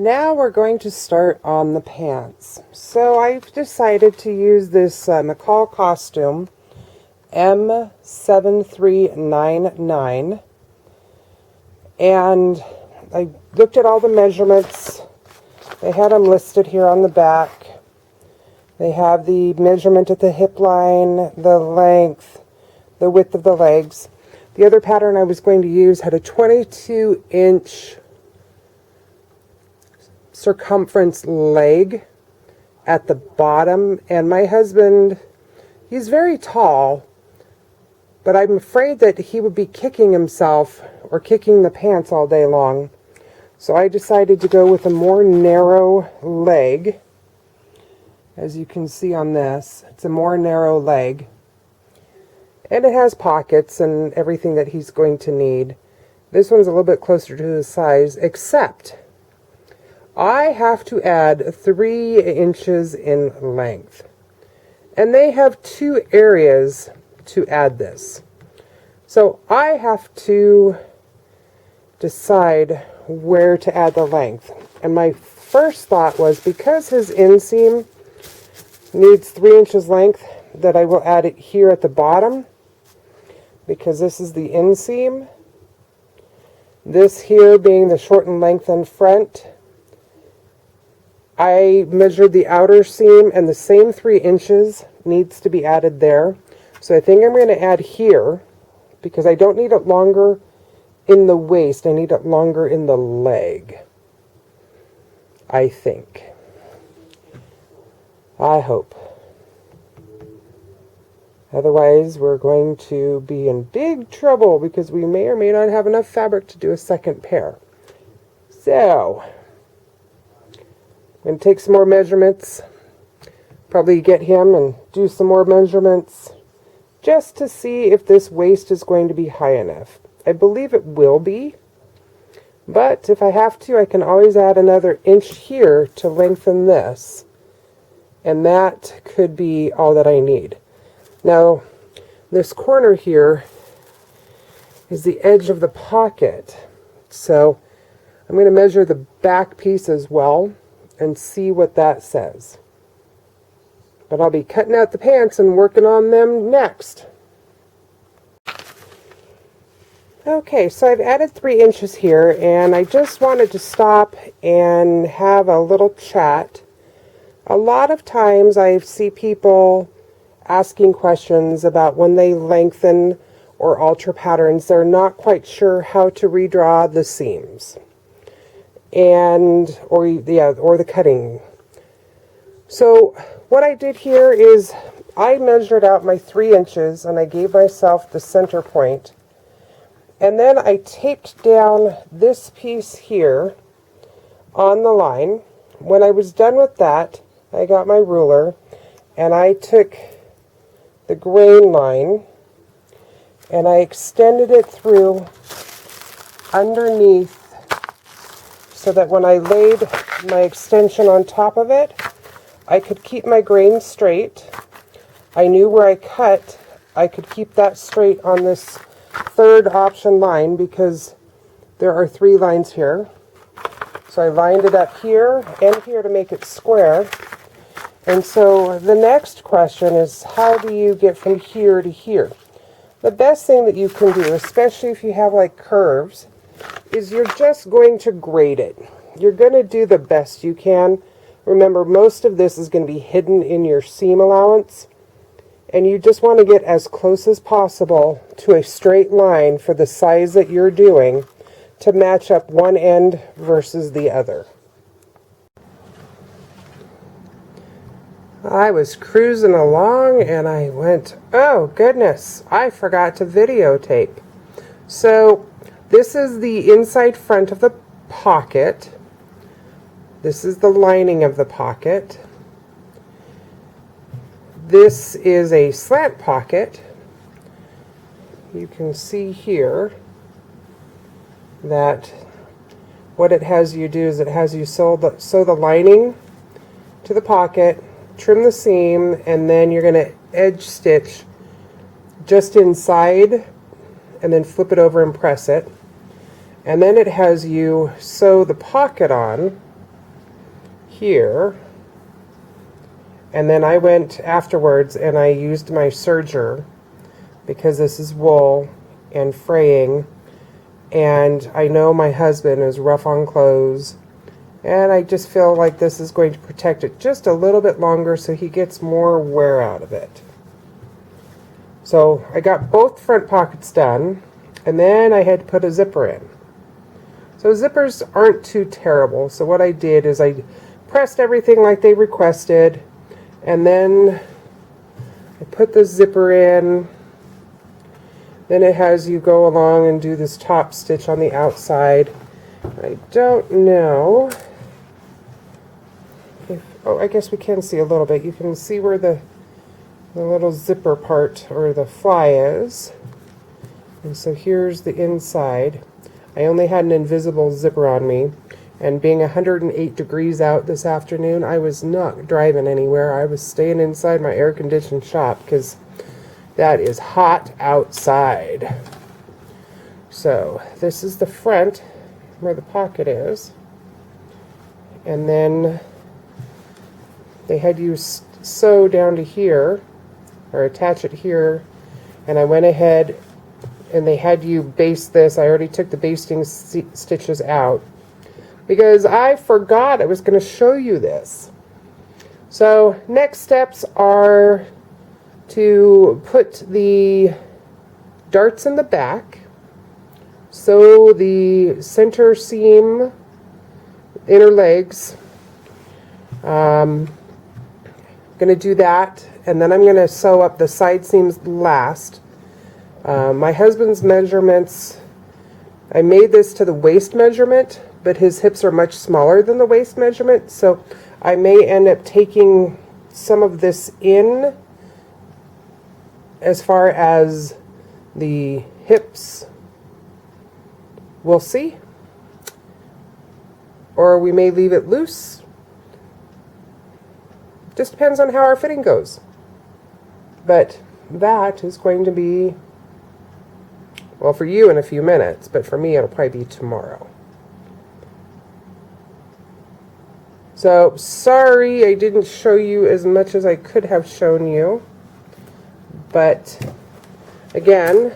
Now we're going to start on the pants. So I've decided to use this McCall costume M7399, and I looked at all the measurements. They had them listed here on the back. They have the measurement at the hip line, the length, the width of the legs. The other pattern I was going to use had a 22-inch circumference leg at the bottom, and my husband, he's very tall, but I'm afraid that he would be kicking himself or kicking the pants all day long. So I decided to go with a more narrow leg. As you can see on this, it's a more narrow leg. And it has pockets and everything that he's going to need. This one's a little bit closer to his size, except I have to add 3 inches in length. And they have 2 areas to add this. So I have to decide where to add the length. And my first thought was, because his inseam needs 3 inches length, that I will add it here at the bottom, because this is the inseam. This here being the shortened length and front. I measured the outer seam, and the same 3 inches needs to be added there. So I think I'm going to add here, because I don't need it longer in the waist. I need it longer in the leg, I think. I hope. Otherwise, we're going to be in big trouble, because we may or may not have enough fabric to do a second pair. So I'm going to take some more measurements, probably get him and do some more measurements, just to see if this waist is going to be high enough. I believe it will be, but if I have to, I can always add another inch here to lengthen this, and that could be all that I need. Now, this corner here is the edge of the pocket, so I'm going to measure the back piece as well and see what that says. But I'll be cutting out the pants and working on them next. Okay, so I've added 3 inches here, and I just wanted to stop and have a little chat. A lot of times I see people asking questions about when they lengthen or alter patterns, they're not quite sure how to redraw the seams or the cutting. So what I did here is I measured out my 3 inches, and I gave myself the center point. And then I taped down this piece here on the line. When I was done with that, I got my ruler and I took the grain line and I extended it through underneath, so that when I laid my extension on top of it, I could keep my grain straight. I knew where I cut, I could keep that straight on this third option line, because there are 3 lines here. So I lined it up here and here to make it square. And so the next question is, how do you get from here to here? The best thing that you can do, especially if you have like curves, is you're just going to grade it. You're going to do the best you can. Remember, most of this is going to be hidden in your seam allowance, and you just want to get as close as possible to a straight line for the size that you're doing to match up one end versus the other. I was cruising along and I went, oh goodness, I forgot to videotape. So this is the inside front of the pocket. This is the lining of the pocket. This is a slant pocket. You can see here that what it has you do is it has you sew the lining to the pocket, trim the seam, and then you're going to edge stitch just inside and then flip it over and press it. And then it has you sew the pocket on, here. And then I went afterwards and I used my serger because this is wool and fraying. And I know my husband is rough on clothes. And I just feel like this is going to protect it just a little bit longer so he gets more wear out of it. So I got both front pockets done. And then I had to put a zipper in. So zippers aren't too terrible. So what I did is I pressed everything like they requested. And then I put the zipper in. Then it has you go along and do this top stitch on the outside. I don't know if, oh, I guess we can see a little bit. You can see where the little zipper part or the fly is. And so here's the inside. I only had an invisible zipper on me. And being 108 degrees out this afternoon, I was not driving anywhere. I was staying inside my air-conditioned shop because that is hot outside. So this is the front where the pocket is. And then they had you sew down to here, or attach it here. And I went ahead and they had you baste this. I already took the basting stitches out because I forgot I was going to show you this. So next steps are to put the darts in the back, sew the center seam, inner legs. I'm going to do that, and then I'm going to sew up the side seams last. My husband's measurements, I made this to the waist measurement, but his hips are much smaller than the waist measurement, so I may end up taking some of this in as far as the hips. We'll see. Or we may leave it loose. Just depends on how our fitting goes. But that is going to be, well, for you in a few minutes, but for me it'll probably be tomorrow. So, sorry I didn't show you as much as I could have shown you. But, again,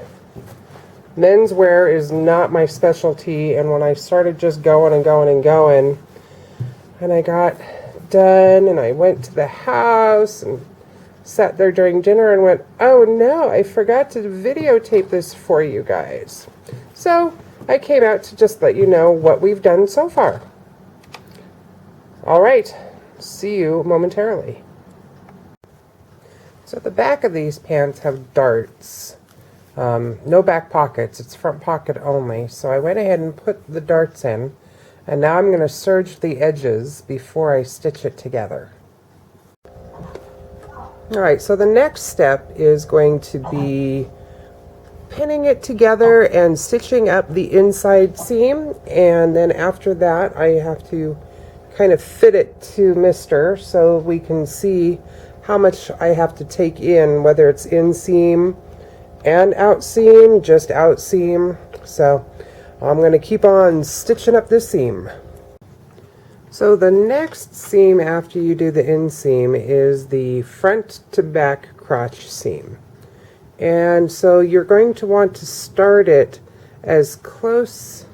menswear is not my specialty, and when I started just going and going and going, and I got done, and I went to the house, and sat there during dinner, and went, oh no, I forgot to videotape this for you guys. So, I came out to just let you know what we've done so far. Alright, see you momentarily. So the back of these pants have darts. No back pockets, it's front pocket only. So I went ahead and put the darts in, and now I'm going to serge the edges before I stitch it together. Alright, so the next step is going to be pinning it together and stitching up the inside seam, and then after that I have to kind of fit it to Mister so we can see how much I have to take in, whether it's inseam and outseam, just outseam. So I'm going to keep on stitching up this seam. So the next seam after you do the inseam is the front to back crotch seam. And so you're going to want to start it as close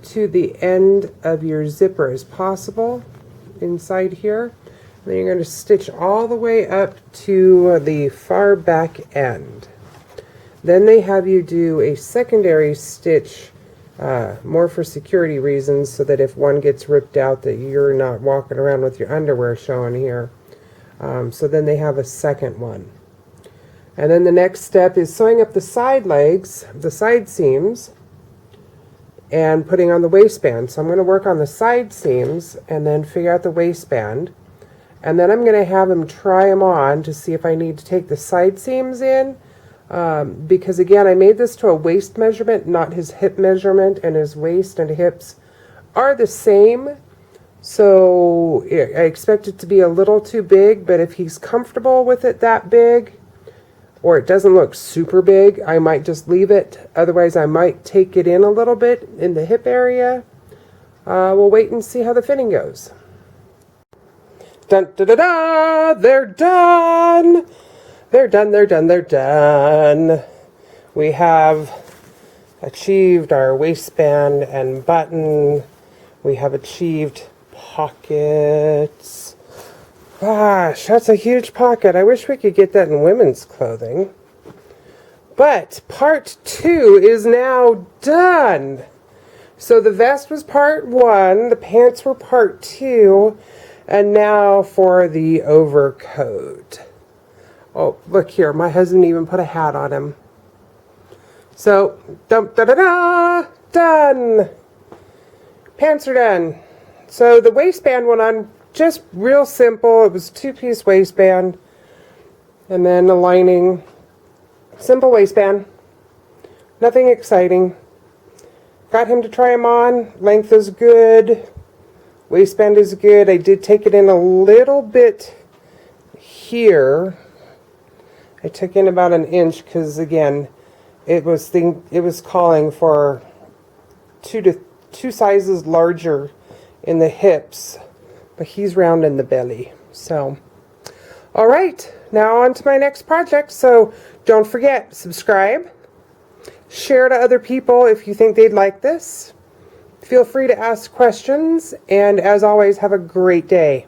to the end of your zipper as possible inside here. Then you're going to stitch all the way up to the far back end. Then they have you do a secondary stitch, more for security reasons, so that if one gets ripped out that you're not walking around with your underwear showing here. So then they have a second one. And then the next step is sewing up the side legs, the side seams, and putting on the waistband. So I'm going to work on the side seams and then figure out the waistband. And then I'm going to have him try them on to see if I need to take the side seams in. Because again, I made this to a waist measurement, not his hip measurement, and his waist and hips are the same. So I expect it to be a little too big, but if he's comfortable with it that big, or it doesn't look super big, I might just leave it. Otherwise, I might take it in a little bit in the hip area. We'll wait and see how the fitting goes. Dun, da, da, da, they're done. They're done, they're done, they're done. We have achieved our waistband and button. We have achieved pockets. Gosh, that's a huge pocket. I wish we could get that in women's clothing. But part 2 is now done. So the vest was part 1, the pants were part 2, and now for the overcoat. Oh, look here, my husband even put a hat on him. So, dum-da-da-da, done. Pants are done. So the waistband went on just real simple. It was 2-piece waistband, and then the lining. Simple waistband. Nothing exciting. Got him to try them on. Length is good. Waistband is good. I did take it in a little bit here. I took in about an inch because, again, it was calling for two sizes larger in the hips, but he's round in the belly. So, all right, now on to my next project. So don't forget, subscribe, share to other people if you think they'd like this. Feel free to ask questions, and as always, have a great day.